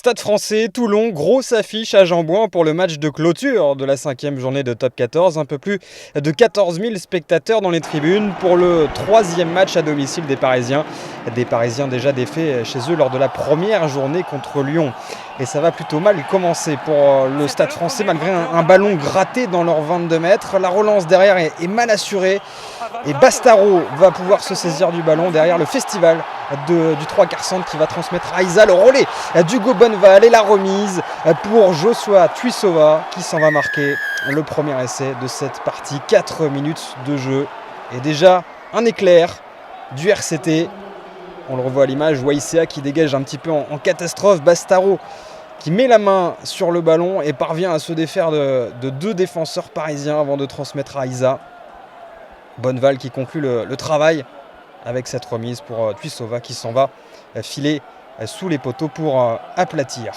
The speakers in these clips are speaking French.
Stade Français, Toulon, grosse affiche à Jean-Bouin pour le match de clôture de la 5e journée de Top 14. Un peu plus de 14 000 spectateurs dans les tribunes pour le 3e match à domicile des Parisiens. Des Parisiens déjà défaits chez eux lors de la première journée contre Lyon. Et ça va plutôt mal commencer pour le Stade Français malgré un ballon gratté dans leurs 22 mètres. La relance derrière est mal assurée. Et Bastaro va pouvoir se saisir du ballon derrière le festival du 3/4 centre qui va transmettre à Isa le relais d'Hugo Bonneval et la remise pour Joshua Tuisova qui s'en va marquer le premier essai de cette partie. 4 minutes de jeu et déjà un éclair du RCT. On le revoit à l'image, Waïséa qui dégage un petit peu en catastrophe. Bastaro qui met la main sur le ballon et parvient à se défaire de deux défenseurs parisiens avant de transmettre à Isa. Bonneval qui conclut le travail avec cette remise pour Tuisova qui s'en va filer sous les poteaux pour aplatir.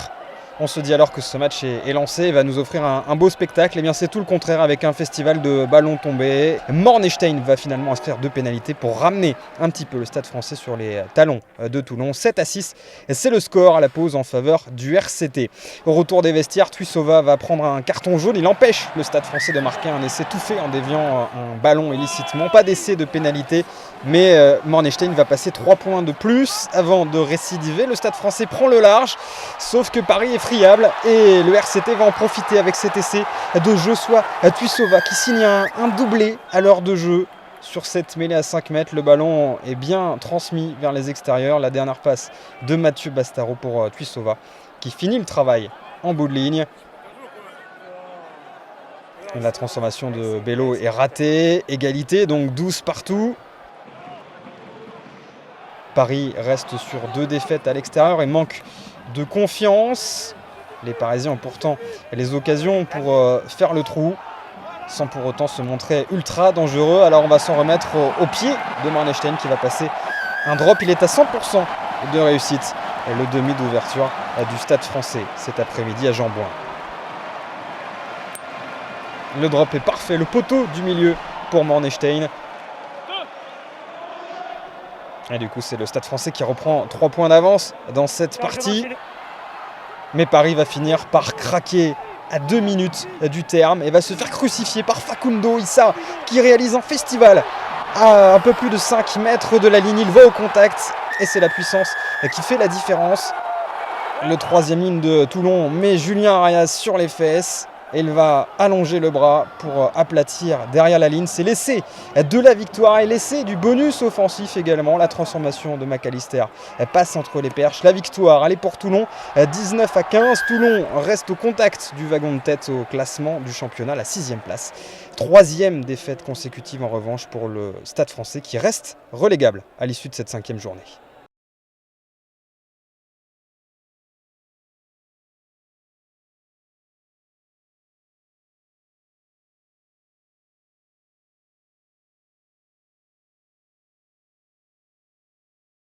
On se dit alors que ce match est lancé et va nous offrir un beau spectacle. Et bien c'est tout le contraire avec un festival de ballons tombés. Mornestein va finalement inscrire 2 pénalités pour ramener un petit peu le Stade Français sur les talons de Toulon. 7-6, c'est le score à la pause en faveur du RCT. Au retour des vestiaires, Tuisova va prendre un carton jaune. Il empêche le Stade Français de marquer un essai tout fait en déviant un ballon illicitement. Pas d'essai de pénalité, mais Mornestein va passer 3 points de plus avant de récidiver. Le Stade Français prend le large, sauf que Paris est friable et le RCT va en profiter avec cet essai de Joshua Tuisova qui signe un doublé à l'heure de jeu sur cette mêlée à 5 mètres. Le ballon est bien transmis vers les extérieurs. La dernière passe de Mathieu Bastaro pour Tuisova qui finit le travail en bout de ligne. La transformation de Bello est ratée. Égalité, donc 12 partout. Paris reste sur 2 défaites à l'extérieur et manque de confiance. Les Parisiens ont pourtant les occasions pour faire le trou, sans pour autant se montrer ultra dangereux. Alors on va s'en remettre au pied de Mornestein qui va passer un drop. Il est à 100% de réussite. Et le demi d'ouverture du Stade Français cet après-midi à Jean-Bouin. Le drop est parfait, le poteau du milieu pour Mornestein. Et du coup, c'est le Stade Français qui reprend 3 points d'avance dans cette partie. Mais Paris va finir par craquer à 2 minutes du terme et va se faire crucifier par Facundo Issa qui réalise un festival à un peu plus de 5 mètres de la ligne. Il va au contact et c'est la puissance qui fait la différence. Le 3e ligne de Toulon met Julien Arias sur les fesses. Et il va allonger le bras pour aplatir derrière la ligne. C'est l'essai de la victoire et l'essai du bonus offensif également. La transformation de McAllister passe entre les perches. La victoire, elle est pour Toulon, 19-15. Toulon reste au contact du wagon de tête au classement du championnat, la 6e place. 3e défaite consécutive en revanche pour le Stade Français qui reste relégable à l'issue de cette 5e journée.